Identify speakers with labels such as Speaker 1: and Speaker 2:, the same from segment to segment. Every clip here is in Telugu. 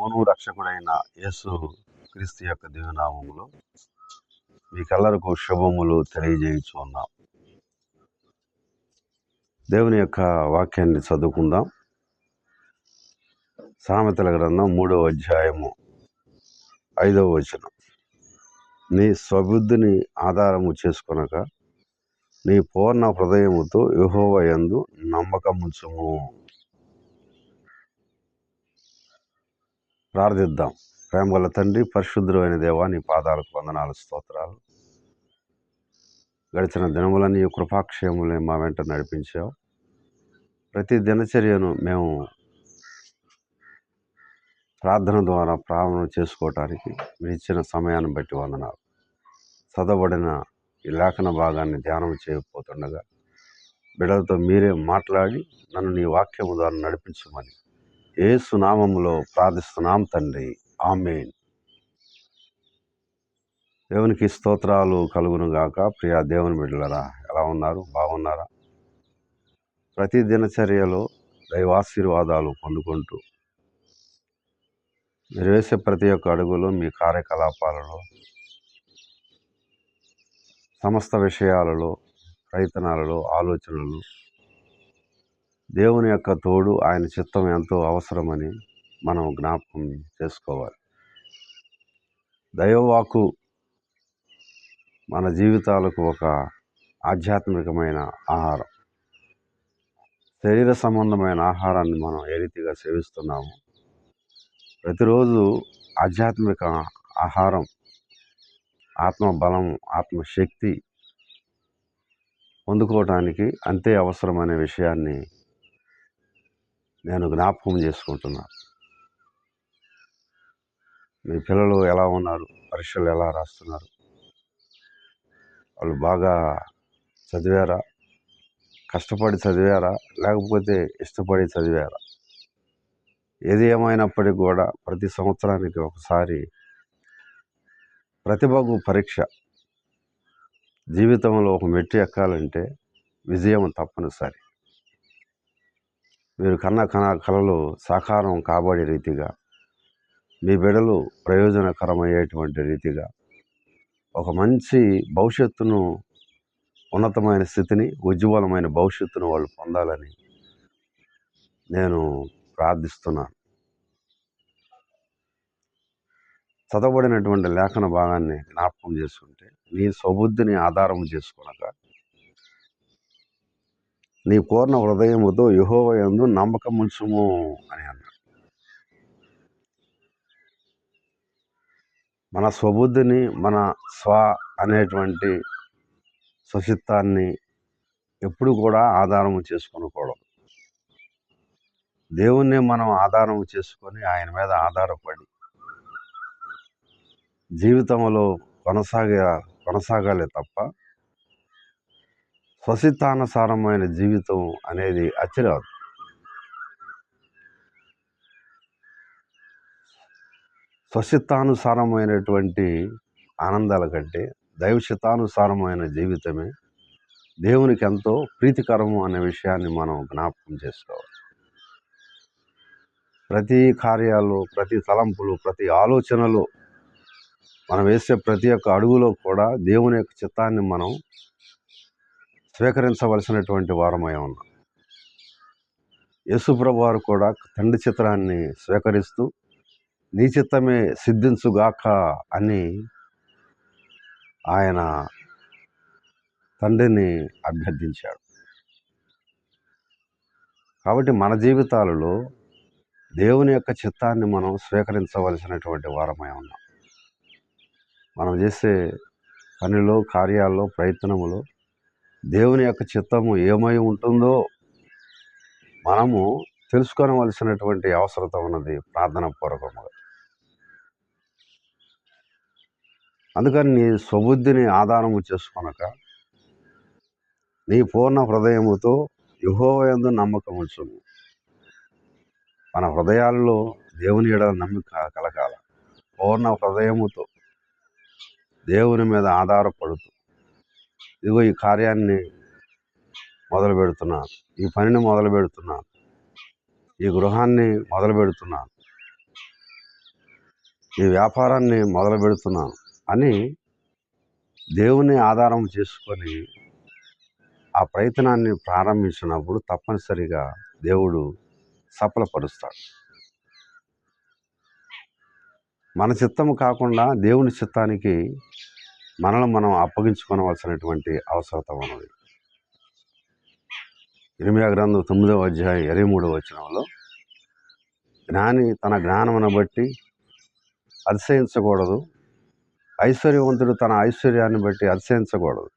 Speaker 1: ప్రభువును రక్షకుడైన యేసు క్రీస్తు యొక్క దివ్యనామములో మీకెల్లరకు శుభములు తెలియజేయుచున్నాం. దేవుని యొక్క వాక్యాన్ని చదువుకుందాం. సామెతల గ్రంథం 3వ అధ్యాయము 5వ వచనం. నీ స్వబుద్ధిని ఆధారము చేసుకొనక నీ పూర్ణ హృదయముతో యెహోవా యందు నమ్మకముంచుము. ప్రార్థిద్దాం. ప్రేమగల తండ్రి, పరిశుద్ధుడు అయిన దేవా, నీ పాదాలకు వందనాలు, స్తోత్రాలు. గడిచిన దినములన్నీ కృపాక్షేములే మా వెంట నడిపించావు. ప్రతి దినచర్యను మేము ప్రార్థన ద్వారా ప్రారంభం చేసుకోవటానికి మీరు ఇచ్చిన సమయాన్ని బట్టి వందనాలు. చదవబడిన ఈ లేఖన భాగాన్ని ధ్యానం చేయకపోతుండగా బిడ్డలతో మీరే మాట్లాడి నన్ను నీ వాక్యము ద్వారా నడిపించమని యేసు నామములో ప్రార్థిస్తున్నాం తండ్రి, ఆమేన్. దేవునికి స్తోత్రాలు కలుగును గాక. ప్రియా దేవుని బిడ్డలరా, ఎలా ఉన్నారు? బాగున్నారా? ప్రతి దినచర్యలో దైవాశీర్వాదాలు పొందుకుంటూ మీరు వేసే ప్రతి ఒక్క అడుగులో, మీ కార్యకలాపాలలో, సమస్త విషయాలలో, ప్రయత్నాలలో, ఆలోచనలు దేవుని యొక్క తోడు, ఆయన చిత్తం ఎంతో అవసరమని మనం జ్ఞాపకం చేసుకోవాలి. దైవవాక్కు మన జీవితాలకు ఒక ఆధ్యాత్మికమైన ఆహారం. శరీర సంబంధమైన ఆహారాన్ని మనం ఏ రీతిగా సేవిస్తున్నాము, ప్రతిరోజు ఆధ్యాత్మిక ఆహారం, ఆత్మ బలం, ఆత్మశక్తి పొందుకోవటానికి అంతే అవసరమనే విషయాన్ని నేను జ్ఞాపకం చేసుకుంటున్నాను. మీ పిల్లలు ఎలా ఉన్నారు? పరీక్షలు ఎలా రాస్తున్నారు? వాళ్ళు బాగా చదివారా? కష్టపడి చదివారా? లేకపోతే ఇష్టపడి చదివారా? ఏది ఏమైనప్పటికీ కూడా ప్రతి సంవత్సరానికి ఒకసారి ప్రతిభకు పరీక్ష. జీవితంలో ఒక మెట్టు ఎక్కాలంటే విజయం తప్పనిసరి. మీరు కన్న కలలు సాకారం కాబడే రీతిగా, మీ బిడ్డలు ప్రయోజనకరమయ్యేటువంటి రీతిగా ఒక మంచి భవిష్యత్తును, ఉన్నతమైన స్థితిని, ఉజ్వలమైన భవిష్యత్తును వాళ్ళు పొందాలని నేను ప్రార్థిస్తున్నాను. చదవబడినటువంటి లేఖన భాగాన్ని జ్ఞాపకం చేసుకుంటే, నీ స్వబుద్ధిని ఆధారం చేసుకొనక నీ పూర్ణ హృదయముతో యెహోవా యందు నమ్మకముంచుము అని అన్నాడు. మన స్వబుద్ధిని, మన అనేటువంటి స్వచిత్తాన్ని ఎప్పుడు కూడా ఆధారం చేసుకొనకూడదు. దేవుణ్ణి మనం ఆధారం చేసుకొని ఆయన మీద ఆధారపడి జీవితంలో కొనసాగాలి తప్ప స్వచిత్తానుసారమైన జీవితం అనేది అచ్చిరాదు. స్వచిత్తానుసారమైనటువంటి ఆనందాల కంటే దైవచిత్తానుసారమైన జీవితమే దేవునికి ఎంతో ప్రీతికరము అనే విషయాన్ని మనం జ్ఞాపకం చేసుకోవాలి. ప్రతి కార్యాలు, ప్రతి తలంపులు, ప్రతి ఆలోచనలు, మనం వేసే ప్రతి ఒక్క అడుగులో కూడా దేవుని యొక్క చిత్తాన్ని మనం స్వీకరించవలసినటువంటి వారమై ఉన్నాం. యేసుప్రభు వారు కూడా తండ్రి చిత్తాన్ని స్వీకరిస్తూ నీ చిత్తమే సిద్ధించుగాక అని ఆయన తండ్రిని అభ్యర్థించాడు. కాబట్టి మన జీవితాలలో దేవుని యొక్క చిత్తాన్ని మనం స్వీకరించవలసినటువంటి వారమై ఉన్నాం. మనం చేసే పనిలో, కార్యాల్లో, ప్రయత్నములో దేవుని యొక్క చిత్తము ఏమై ఉంటుందో మనము తెలుసుకోవలసినటువంటి అవసరత ఉన్నది ప్రార్థన పూర్వకముగా. అందుకని నీ స్వబుద్ధిని ఆధారము చేసుకొనక నీ పూర్ణ హృదయముతో యెహోవా యందు నమ్మకముంచుము. మన హృదయాల్లో దేవుని యెడల నమ్మిక కలగాల. పూర్ణ హృదయముతో దేవుని మీద ఆధారపడుతూ, ఇదిగో ఈ కార్యాన్ని మొదలు పెడుతున్నాను, ఈ పనిని మొదలు పెడుతున్నాను, ఈ గృహాన్ని మొదలు పెడుతున్నాను, ఈ వ్యాపారాన్ని మొదలు పెడుతున్నాను అని దేవుని ఆధారం చేసుకొని ఆ ప్రయత్నాన్ని ప్రారంభించినప్పుడు తప్పనిసరిగా దేవుడు సఫలపరుస్తాడు. మన చిత్తము కాకుండా దేవుని చిత్తానికి మనల్ని మనం అప్పగించుకోవలసినటువంటి అవసరం ఉన్నది. ఇర్మీయా గ్రంథం 9వ అధ్యాయం 23వ వచనంలో, జ్ఞాని తన జ్ఞానమును బట్టి అతిశయించకూడదు, ఐశ్వర్యవంతుడు తన ఐశ్వర్యాన్ని బట్టి అతిశయించకూడదు.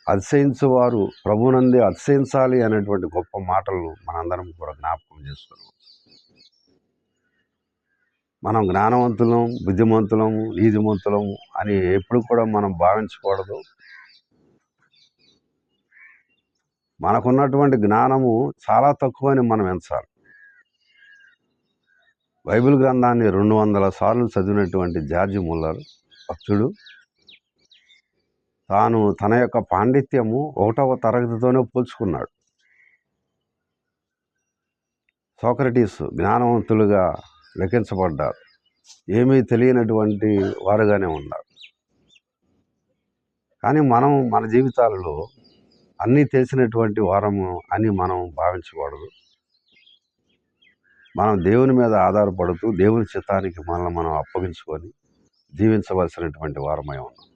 Speaker 1: అతిశయించువారు ప్రభునందే అతిశయించాలి అనేటువంటి గొప్ప మాటలు మనందరం కూడా జ్ఞాపకం చేసుకున్నాం. మనం జ్ఞానవంతులం, బుద్ధిమంతులము, నీతిమంతులము అని ఎప్పుడు కూడా మనం భావించకూడదు. మనకున్నటువంటి జ్ఞానము చాలా తక్కువని మనం ఎంచాలి. బైబిల్ గ్రంథాన్ని 200 సార్లు చదివినటువంటి జార్జ్ ముల్లర్ భక్తుడు తాను తన యొక్క పాండిత్యము 1వ తరగతితోనే పోల్చుకున్నాడు. సోక్రటీస్ జ్ఞానవంతులుగా లెక్కించబడ్డారు, ఏమీ తెలియనటువంటి వారుగానే ఉన్నారు. కానీ మనం మన జీవితాలలో అన్నీ తెలిసినటువంటి వారము అని మనం భావించకూడదు. మనం దేవుని మీద ఆధారపడుతూ దేవుని చిత్తానికి మనల్ని మనం అప్పగించుకొని జీవించవలసినటువంటి వారమై ఉన్నాం.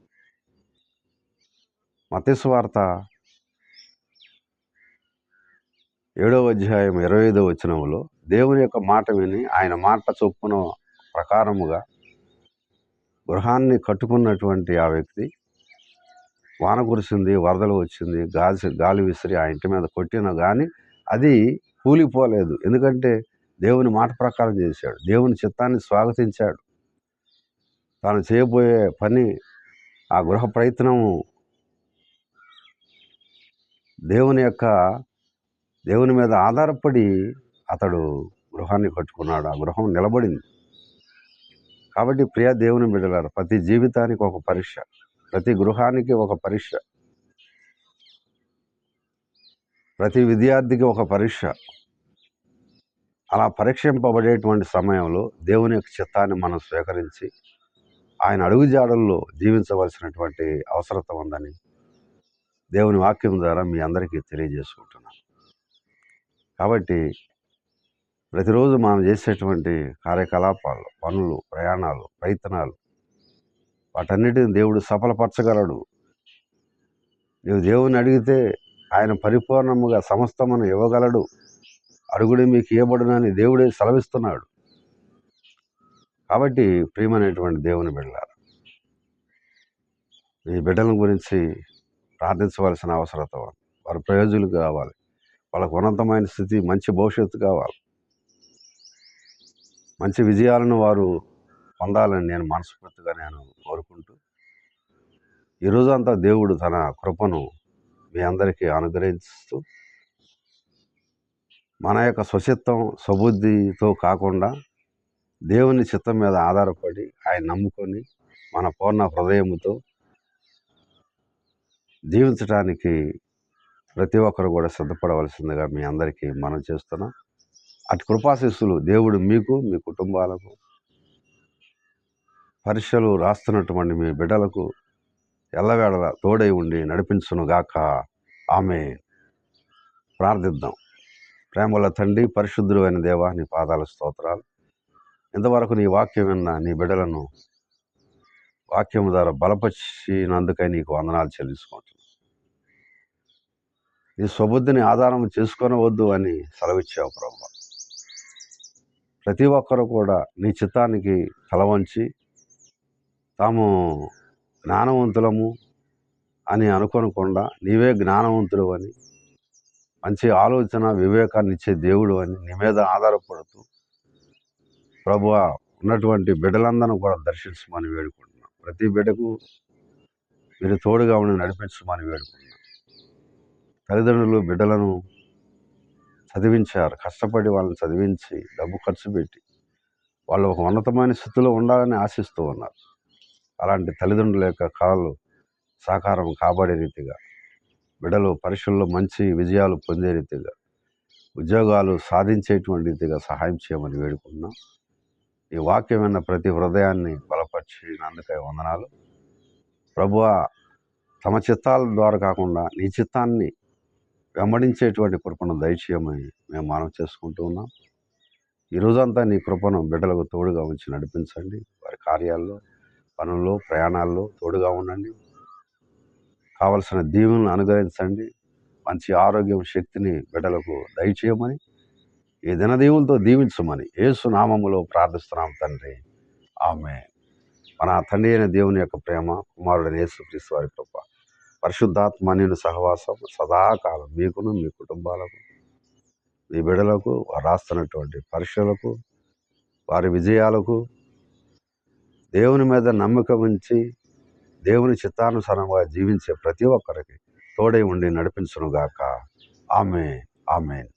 Speaker 1: మత్తయి సువార్త 7వ అధ్యాయం 25వ వచనంలో దేవుని యొక్క మాట విని ఆయన మాట చొప్పున ప్రకారముగా గృహాన్ని కట్టుకున్నటువంటి ఆ వ్యక్తి, వాన కురిసింది, వరదలు వచ్చింది, గాలి విసిరి ఆ ఇంటి మీద కొట్టినా కానీ అది కూలిపోలేదు. ఎందుకంటే దేవుని మాట ప్రకారం చేశాడు, దేవుని చిత్తాన్ని స్వాగతించాడు. తాను చేయబోయే పని, ఆ గృహ ప్రయత్నము దేవుని మీద ఆధారపడి అతడు గృహాన్ని కట్టుకున్నాడు. ఆ గృహం నిలబడింది. కాబట్టి ప్రియ దేవుని బిడ్డలారా, ప్రతి జీవితానికి ఒక పరీక్ష, ప్రతి గృహానికి ఒక పరీక్ష, ప్రతి విద్యార్థికి ఒక పరీక్ష. అలా పరీక్షింపబడేటువంటి సమయంలో దేవుని యొక్క చిత్తాన్ని మనం స్వీకరించి ఆయన అడుగుజాడల్లో జీవించవలసినటువంటి అవసరత ఉందని దేవుని వాక్యం ద్వారా మీ అందరికీ తెలియజేసుకుంటున్నాను. కాబట్టి ప్రతిరోజు మనం చేసేటువంటి కార్యకలాపాలు, పనులు, ప్రయాణాలు, ప్రయత్నాలు, వాటన్నిటిని దేవుడు సఫలపరచగలడు. నీవు దేవుని అడిగితే ఆయన పరిపూర్ణముగా సమస్తమును ఇవ్వగలడు. అడుగుడి మీకు ఇవ్వబడునని దేవుడే సెలవిస్తున్నాడు. కాబట్టి ప్రియమైనటువంటి దేవుని బిడ్డలారా, ఈ బిడ్డల గురించి ప్రార్థించవలసిన అవసరత ఉంది. వారు ప్రయోజకులు కావాలి, వాళ్ళకు ఉన్నతమైన స్థితి, మంచి భవిష్యత్తు కావాలి, మంచి విజయాలను వారు పొందాలని నేను మనస్ఫూర్తిగా కోరుకుంటూ, ఈరోజంతా దేవుడు తన కృపను మీ అందరికీ అనుగ్రహిస్తూ, మన యొక్క స్వచిత్తం స్వబుద్ధితో కాకుండా దేవుని చిత్తం మీద ఆధారపడి ఆయన నమ్ముకొని మన పూర్ణ హృదయముతో జీవించడానికి ప్రతి ఒక్కరు కూడా సిద్ధపడవలసిందిగా మీ అందరికీ మనం చేస్తున్నాం. అటు కృపాశిస్సులు దేవుడు మీకు, మీ కుటుంబాలకు, పరీక్షలు రాస్తున్నటువంటి మీ బిడ్డలకు ఎల్లవేళలా తోడై ఉండి నడిపించునుగాక. ఆమేన్. ప్రార్థిద్దాం. ప్రేమల తండ్రి, పరిశుద్ధుడు అయిన దేవా, నీ పాదాల స్తోత్రాలు. ఇంతవరకు నీ వాక్యం విన్న నీ బిడ్డలను వాక్యం ద్వారా బలపరిచినందుకై నీకు వందనాలు చెల్లించుకుంటున్నాను. నీ స్వబుద్ధిని ఆధారం చేసుకొనవద్దు అని సెలవిచ్చావు ప్రభువా. ప్రతి ఒక్కరు కూడా నీ చిత్తానికి తలవంచి తాము జ్ఞానవంతులము అని అనుకోనకుండా నీవే జ్ఞానవంతుడు అని, మంచి ఆలోచన వివేకాన్ని ఇచ్చే దేవుడు అని నీ మీద ఆధారపడుతూ ప్రభువా ఉన్నటువంటి బిడ్డలందరూ కూడా దర్శించమని వేడుకుంటున్నాం. ప్రతి బిడ్డకు మీరు తోడుగా ఉండి నడిపించమని వేడుకుంటున్నాం. తల్లిదండ్రులు బిడ్డలను చదివించారు, కష్టపడి వాళ్ళని చదివించి డబ్బు ఖర్చు పెట్టి వాళ్ళు ఒక ఉన్నతమైన స్థితిలో ఉండాలని ఆశిస్తూ ఉన్నారు. అలాంటి తల్లిదండ్రుల యొక్క కళలు సాకారం కాబడే రీతిగా, బిడ్డలు పరీక్షల్లో మంచి విజయాలు పొందే రీతిగా, ఉద్యోగాలు సాధించేటువంటి రీతిగా సహాయం చేయమని వేడుకున్నాం. ఈ వాక్యం విన్న ప్రతి హృదయాన్ని బలపరిచినందుకై వందనాలు. ప్రభువా, తమ చిత్తాల ద్వారా కాకుండా నీ చిత్తాన్ని వెంబడించేటువంటి కృపను దయచేయమని మేము మనవి చేసుకుంటూ ఉన్నాం. ఈ రోజంతా నీ కృపను బిడ్డలకు తోడుగా ఉంచి నడిపించండి. వారి కార్యాల్లో, పనుల్లో, ప్రయాణాల్లో తోడుగా ఉండండి. కావలసిన దీవెనలను అనుగ్రహించండి. మంచి ఆరోగ్యం, శక్తిని బిడ్డలకు దయచేయమని, ఈ దినదీవులతో దీవించమని యేసు నామములో ప్రార్థిస్తున్నాం తండ్రి. ఆమేన్. మన తండ్రి అయిన దేవుని యొక్క ప్రేమ, కుమారుడైన యేసుక్రీస్తు వారి కృప, పరిశుద్ధాత్మ అన్యోన్య సహవాసం సదాకాలం మీకును, మీ కుటుంబాలకు, మీ బిడ్డలకు, వారు రాస్తున్నటువంటి పరీక్షలకు, వారి విజయాలకు, దేవుని మీద నమ్మకం ఉంచి దేవుని చిత్తానుసారంగా జీవించే ప్రతి ఒక్కరికి తోడై ఉండి నడిపించునుగాక. ఆమేన్. ఆమేన్.